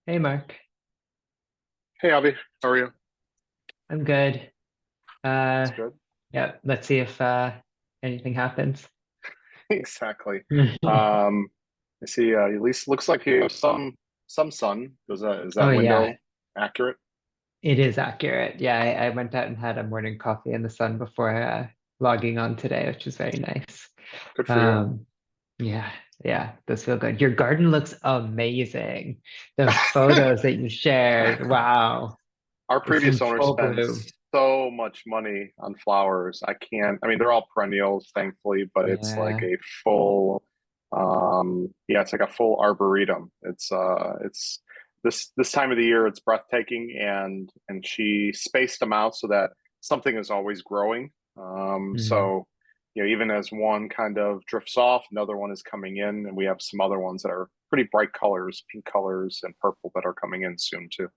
Hey Mark, Hey, Avi, how are you? I'm good. That's Uh, good. yeah, let's see if anything happens. Exactly. Um, I see. At least looks like you have some sun. Is Oh that yeah, window accurate? it is accurate. Yeah, I went out and had a morning coffee in the sun before logging on today, which is very nice. Good for you. Um, yeah, yeah, does feel good. Your garden looks amazing. The photos that you shared, wow, Our it's in previous owner full spent bloom. so much money on flowers. I can't. I mean, they're all perennials, thankfully, but it's like Yeah. a full, yeah, it's like a full arboretum. It's this time of the year, it's breathtaking, and she spaced them out so that something is always growing. Mhm. So, even as one kind of drifts off, another one is coming in, and we have some other ones that are pretty bright colors, pink colors, and purple that are coming in soon too.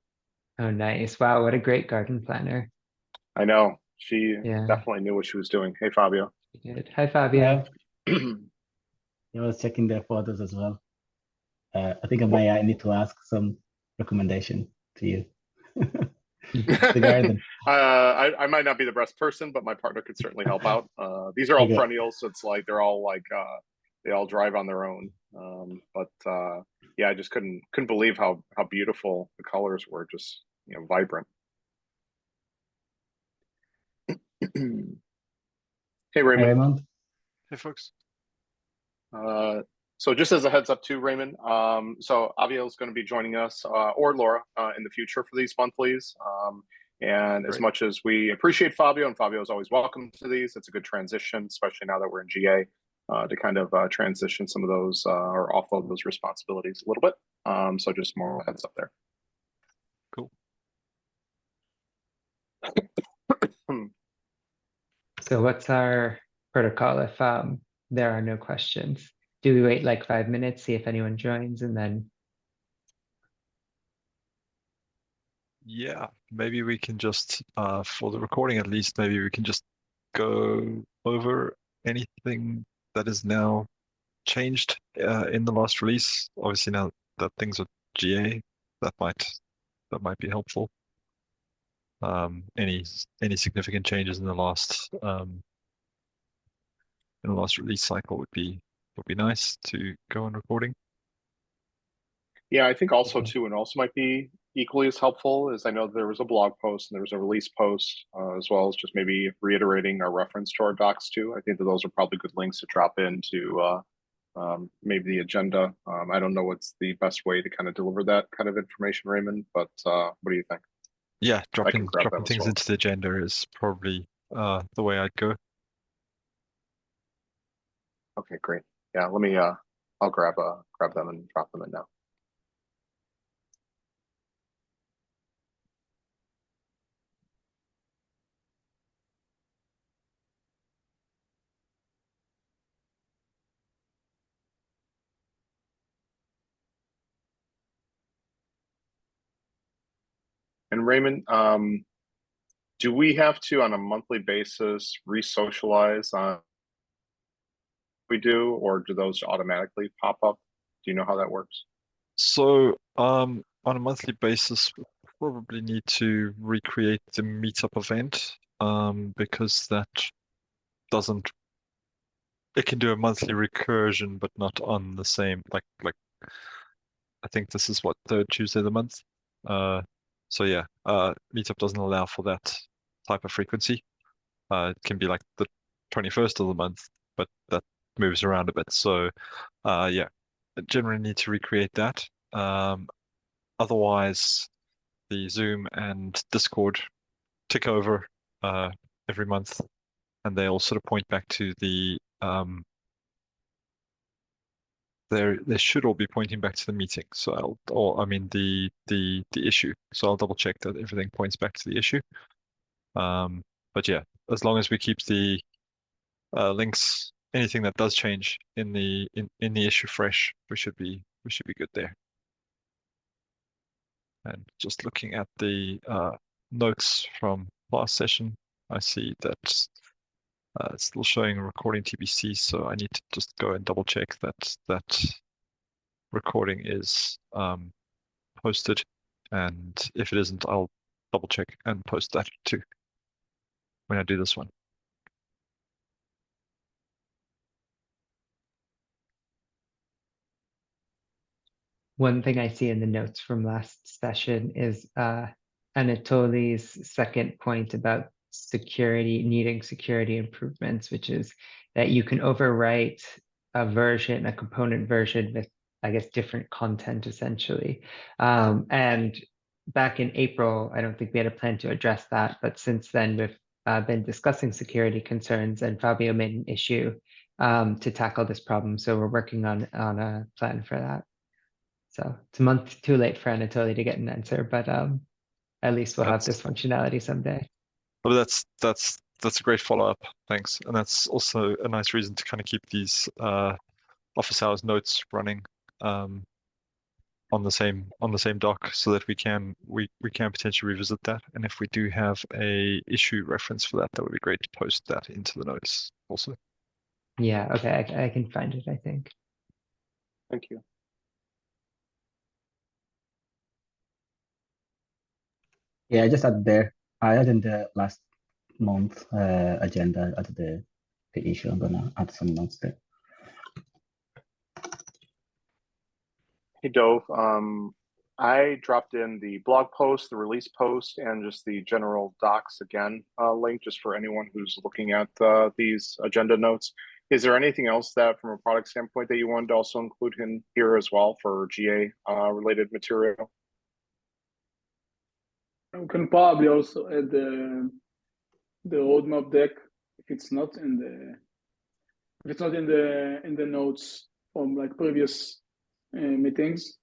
Oh, nice. Wow, what a great garden planner. I know she Yeah, definitely knew what she was doing. Hey, Fabio. good. Hi, Fabio. Hello. I was checking the photos as well. I think I Well, might need to ask some recommendation to you. The garden. I might not be the best person, but my partner could certainly help out. These are all Okay. perennials, so it's like they're all like they all drive on their own. But yeah, I just couldn't believe how beautiful the colors were, just vibrant. Hey, Hi, Raymond. Raymond. Hey, folks. Uh, so just as a heads up too, Raymond, so Aviel is going to be joining us, or Laura, in the future for these monthlies. And as Great. much as we appreciate Fabio, and Fabio is always welcome to these, it's a good transition, especially now that we're in GA, to kind of transition some of those or offload those responsibilities a little bit. So just more heads up there. Cool. Hmm. So what's our protocol if there are no questions? Do we wait like 5 minutes, see if anyone joins, and then Yeah, maybe we can just, for the recording at least, maybe we can just go over anything that is now changed in the last release. Obviously, now that things are GA, that might that might be helpful. Any significant changes in the last release cycle would be nice to go on recording. Yeah, I think also Okay. too, and also might be equally as helpful is I know there was a blog post and there was a release post, as well as just maybe reiterating our reference to our docs too. I think that those are probably good links to drop into maybe the agenda. I don't know what's the best way to kind of deliver that kind of information, Raymond, but what do you think? Yeah, I can grab dropping them as things well. into the agenda is probably the way I'd go. Okay, great. Yeah, let me. I'll grab them and drop them in now. And Raymond, do we have to on a monthly basis re-socialize on we do, or do those automatically pop up? Do you know how that works? So, on a monthly basis, we probably need to recreate the meetup event, because that doesn't, it can do a monthly recursion, but not on the same, like, I think this is what, third Tuesday of the month. So yeah, meetup doesn't allow for that type of frequency. It can be like the 21st of the month, but that moves around a bit. So, yeah, I generally need to recreate that. Otherwise, the Zoom and Discord tick over uh, every month, and they all sort of point back to the they should all be pointing back to the meeting. So or I mean the issue. So I'll double check that everything points back to the issue. But yeah, as long as we keep the links, anything that does change in in the issue fresh, we should be good there. And just looking at the notes from last session, I see that it's still showing recording TBC, so I need to just go and double check that recording is posted. And if it isn't, I'll double check and post that too when I do this one. One thing I see in the notes from last session is Anatoly's second point about security, needing security improvements, which is that you can overwrite a version, a component version with, I guess, different content essentially. And back in April, I don't think we had a plan to address that, but since then we've been discussing security concerns, and Fabio made an issue to tackle this problem. So we're working on a plan for that. So it's a month too late for Anatoly to get an answer, but at least we'll have this functionality someday. But that's a great follow-up. Thanks. And that's also a nice reason to kind of keep these office hours notes running on the same doc, so that we can potentially revisit that. And if we do have a issue reference for that, that would be great to post that into the notes also. Yeah, okay, I can find it, I think. Thank you. Yeah, I just added there. I added the last month agenda at the issue. I'm gonna add some notes there. Hey, Dove. I dropped in the blog post, the release post, and just the general docs again link, just for anyone who's looking at these agenda notes. Is there anything else that, from a product standpoint, that you wanted to also include in here as well for GA related material? We can probably also add the roadmap deck if it's not in the notes from like previous meetings.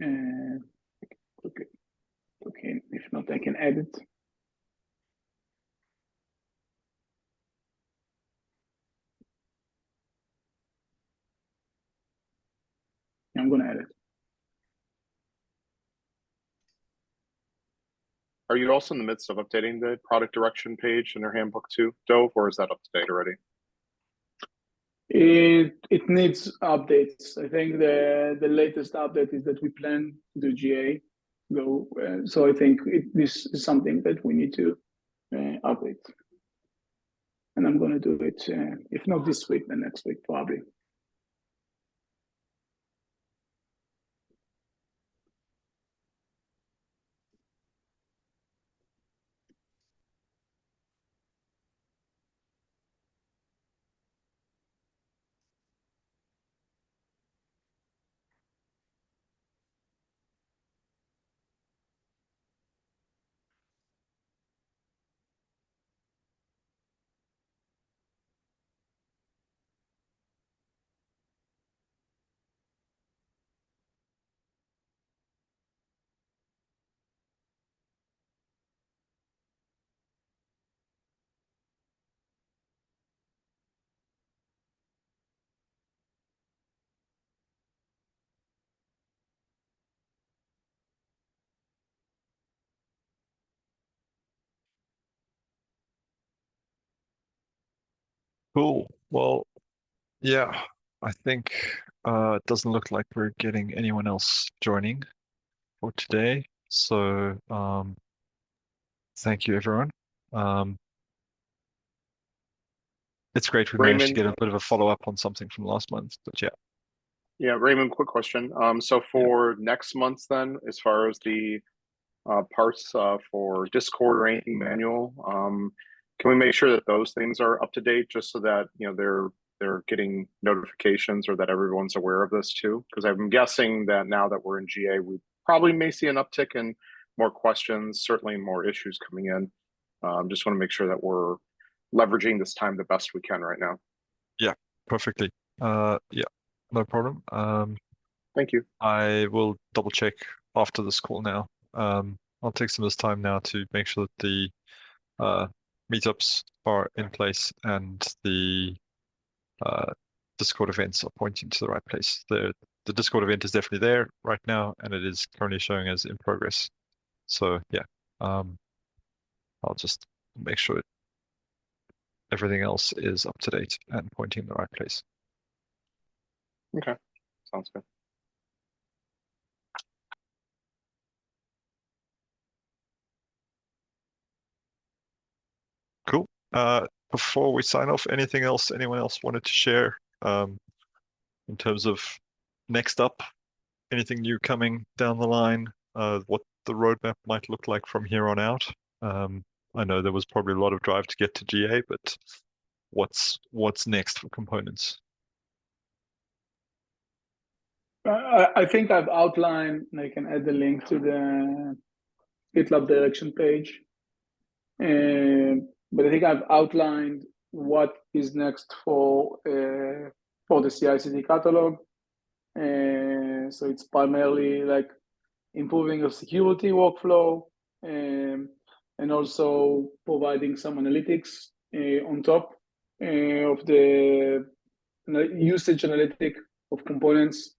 Okay, if not, I can add it. I'm gonna add it. Are you also in the midst of updating the product direction page in your handbook too, Dove, or is that up to date already? It needs updates. I think the latest update is that we plan to do GA. So I think this is something that we need to update. And I'm going to do it, if not this week, then next week probably. Cool. Well, yeah, I think it doesn't look like we're getting anyone else joining for today. So thank you, everyone. It's great we managed to Raymond, get a bit of a follow-up on something from last month, but yeah. Yeah, Raymond, quick question. So for next month then, as far as the parts for Discord or anything manual, can we make sure that those things are up to date, just so that they're getting notifications, or that everyone's aware of this too? Because I'm guessing that now that we're in GA, we probably may see an uptick in more questions, certainly more issues coming in. Just want to make sure that we're leveraging this time the best we can right now. Yeah, perfectly. Yeah, no problem. Thank you. I will double check after this call now. I'll take some of this time now to make sure that the meetups are in place and the Discord events are pointing to the right place. The Discord event is definitely there right now, and it is currently showing as in progress. So yeah, I'll just make sure everything else is up to date and pointing in the right place. Okay, sounds good. Before we sign off, anything else anyone else wanted to share in terms of next up? Anything new coming down the line? What the roadmap might look like from here on out? I know there was probably a lot of drive to get to GA, but what's next for components? I think I've outlined, and I can add the link to the GitLab direction page. But I think I've outlined what is next for the CI/CD catalog. So it's primarily like improving your security workflow, and also providing some analytics on top of the usage analytic of components.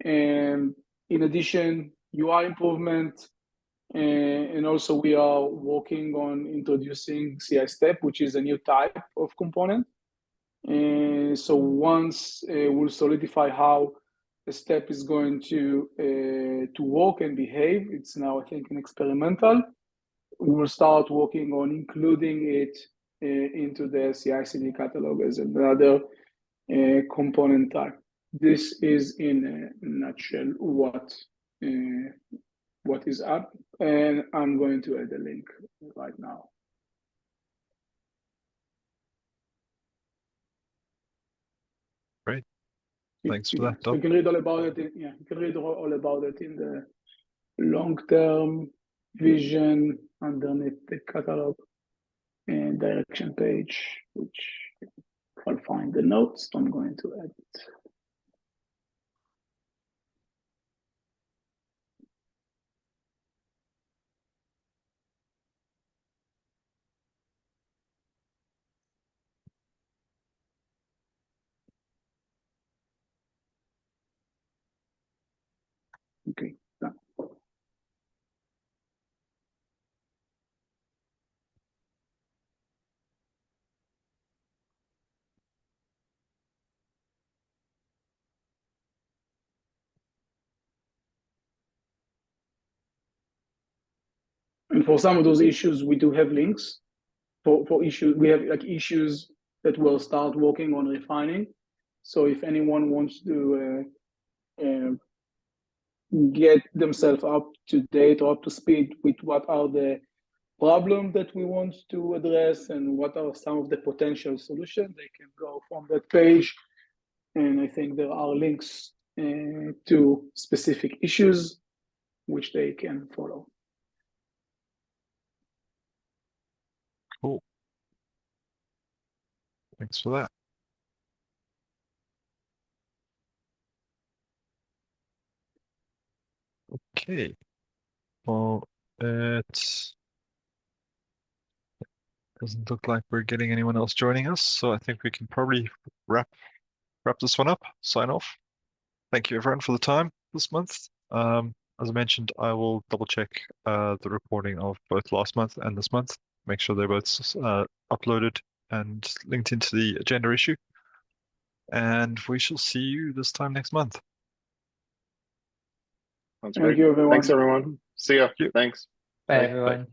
And in addition, UI improvement, and also we are working on introducing CI step, which is a new type of component. So once we'll solidify how the step is going to work and behave, it's now, I think, an experimental. We will start working on including it into the CI/CD catalog as another component type. This is in a nutshell what is up, and I'm going to add a link right now. Great. Thanks for that, So Dom. you can read all about it. You can read all about it in the long-term vision underneath the catalog and direction page, which I'll find the notes. I'm going to add it. Okay, done. And for some of those issues, we do have links. For issues, we have like issues that we'll start working on refining. So if anyone wants to get themselves up to date or up to speed with what are the problems that we want to address and what are some of the potential solutions, they can go from that page. And I think there are links to specific issues which they can follow. Cool. Thanks for that. Okay. Well, it doesn't look like we're getting anyone else joining us, so I think we can probably wrap this one up, sign off. Thank you everyone for the time this month. As I mentioned, I will double check the reporting of both last month and this month, make sure they're both uploaded and linked into the agenda issue. And we shall see you this time next month. Sounds Thank great. you, everyone. Thanks, everyone. See ya. you. Thanks. Bye, Bye. everyone.